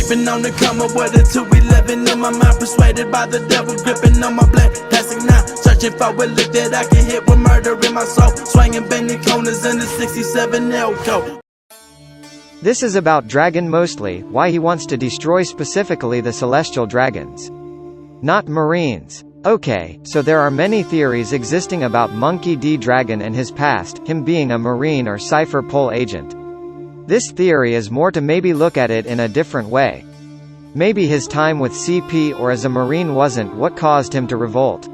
Creeping on the corner with a 211 in my mind, persuaded by the devil, gripping on my black plastic knife, searching for a lick that I can hit with murder in my soul, swinging bending corners in the 67 Elko. This is about Dragon mostly, why he wants to destroy specifically the celestial dragons. Not Marines. Okay, so there are many theories existing about Monkey D. Dragon and his past, him being a Marine or Cypher Pol agent. This theory is more to maybe look at it in a different way. Maybe his time with CP or as a Marine wasn't what caused him to revolt.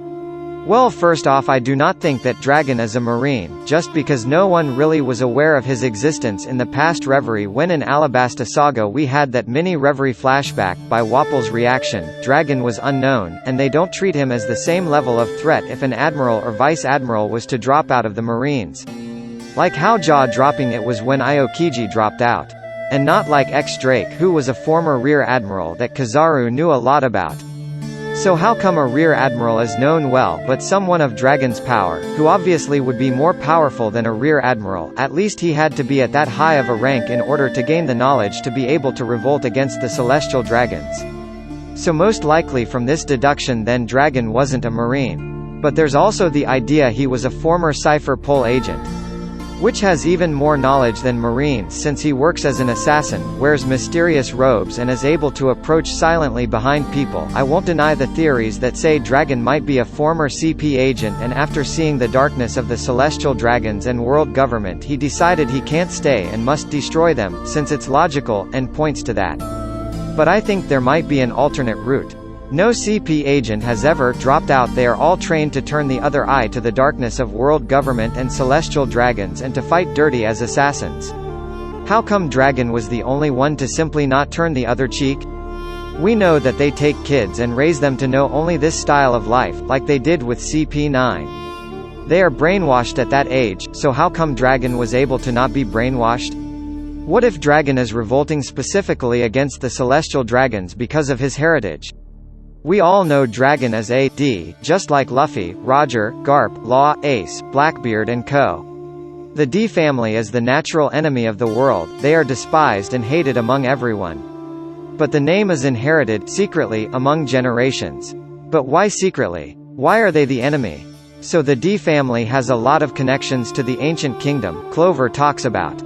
Well, first off, I do not think that Dragon is a Marine, just because no one really was aware of his existence in the past Reverie. When in Alabasta Saga we had that mini Reverie flashback, by Wapple's reaction, Dragon was unknown, and they don't treat him as the same level of threat if an Admiral or Vice Admiral was to drop out of the Marines. Like how jaw dropping it was when Aokiji dropped out. And not like X-Drake, who was a former Rear Admiral that Kizaru knew a lot about. So how come a Rear Admiral is known well but someone of Dragon's power, who obviously would be more powerful than a Rear Admiral, at least he had to be at that high of a rank in order to gain the knowledge to be able to revolt against the Celestial Dragons? So most likely from this deduction then Dragon wasn't a Marine. But there's also the idea he was a former Cypher Pol agent, which has even more knowledge than Marines since he works as an assassin, wears mysterious robes and is able to approach silently behind people. I won't deny the theories that say Dragon might be a former CP agent and after seeing the darkness of the Celestial Dragons and world government he decided he can't stay and must destroy them, since it's logical, and points to that. But I think there might be an alternate route. No CP agent has ever dropped out. They are all trained to turn the other eye to the darkness of world government and celestial dragons and to fight dirty as assassins. How come Dragon was the only one to simply not turn the other cheek? We know that they take kids and raise them to know only this style of life, like they did with CP9. They are brainwashed at that age, so how come Dragon was able to not be brainwashed? What if Dragon is revolting specifically against the celestial dragons because of his heritage? We all know Dragon as a D, just like Luffy, Roger, Garp, Law, Ace, Blackbeard and co. The D family is the natural enemy of the world, they are despised and hated among everyone. But the name is inherited, secretly, among generations. But why secretly? Why are they the enemy? So the D family has a lot of connections to the Ancient Kingdom, Clover talks about.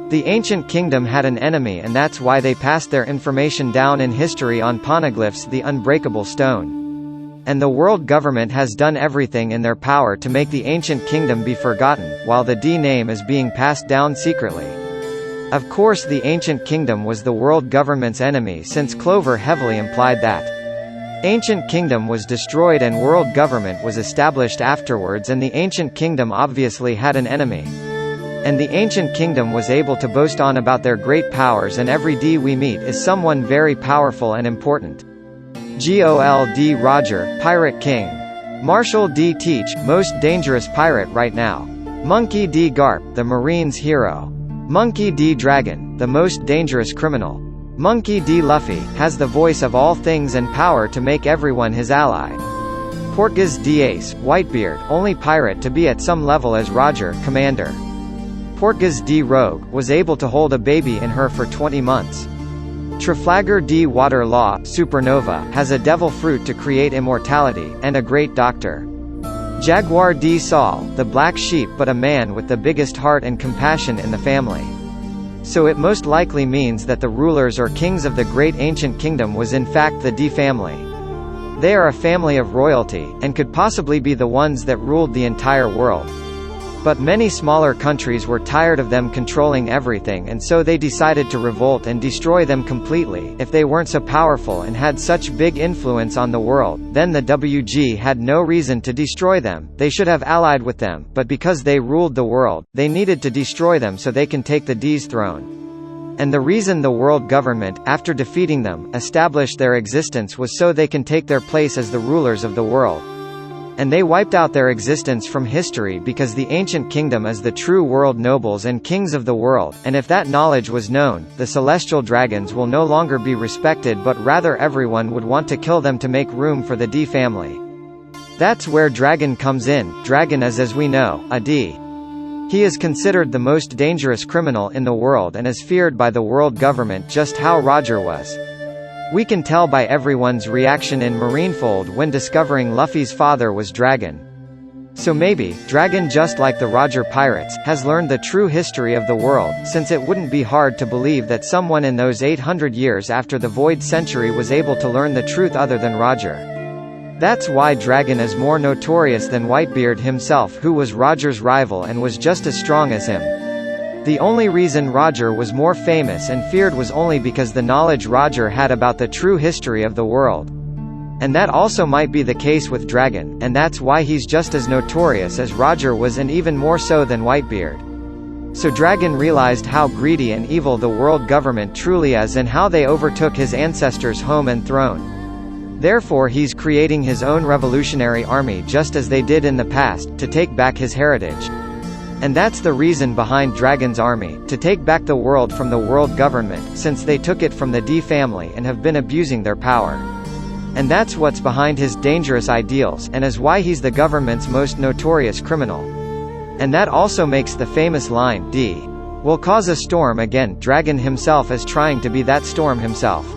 The Ancient Kingdom had an enemy and that's why they passed their information down in history on poneglyphs, the unbreakable stone. And the world government has done everything in their power to make the Ancient Kingdom be forgotten, while the D name is being passed down secretly. Of course the Ancient Kingdom was the world government's enemy since Clover heavily implied that. Ancient Kingdom was destroyed and world government was established afterwards, and the Ancient Kingdom obviously had an enemy. And the Ancient Kingdom was able to boast on about their great powers, and every D we meet is someone very powerful and important. Gol D Roger, Pirate King. Marshall D Teach, most dangerous pirate right now. Monkey D Garp, the Marines hero. Monkey D Dragon, the most dangerous criminal. Monkey D Luffy, has the voice of all things and power to make everyone his ally. Portgas D Ace, Whitebeard, only pirate to be at some level as Roger, commander. Portgas D Rogue, was able to hold a baby in her for 20 months. Trafalgar D Water Law, Supernova, has a devil fruit to create immortality, and a great doctor. Jaguar D Saul, the black sheep but a man with the biggest heart and compassion in the family. So it most likely means that the rulers or kings of the great ancient kingdom was in fact the D family. They are a family of royalty, and could possibly be the ones that ruled the entire world. But many smaller countries were tired of them controlling everything, and so they decided to revolt and destroy them completely. If they weren't so powerful and had such big influence on the world, then the WG had no reason to destroy them. They should have allied with them, but because they ruled the world, they needed to destroy them so they can take the D's throne. And the reason the world government, after defeating them, established their existence was so they can take their place as the rulers of the world. And they wiped out their existence from history because the ancient kingdom is the true world nobles and kings of the world, and if that knowledge was known, the celestial dragons will no longer be respected, but rather everyone would want to kill them to make room for the D family. That's where Dragon comes in. Dragon is, as we know, a D. He is considered the most dangerous criminal in the world and is feared by the world government, just how Roger was. We can tell by everyone's reaction in Marineford when discovering Luffy's father was Dragon. So maybe, Dragon, just like the Roger pirates, has learned the true history of the world, since it wouldn't be hard to believe that someone in those 800 years after the Void Century was able to learn the truth other than Roger. That's why Dragon is more notorious than Whitebeard himself, who was Roger's rival and was just as strong as him. The only reason Roger was more famous and feared was only because the knowledge Roger had about the true history of the world. And that also might be the case with Dragon, and that's why he's just as notorious as Roger was, and even more so than Whitebeard. So Dragon realized how greedy and evil the world government truly is and how they overtook his ancestors' home and throne. Therefore he's creating his own revolutionary army just as they did in the past, to take back his heritage. And that's the reason behind Dragon's army, to take back the world from the world government, since they took it from the D family and have been abusing their power. And that's what's behind his dangerous ideals, and is why he's the government's most notorious criminal. And that also makes the famous line, D will cause a storm again. Dragon himself is trying to be that storm himself.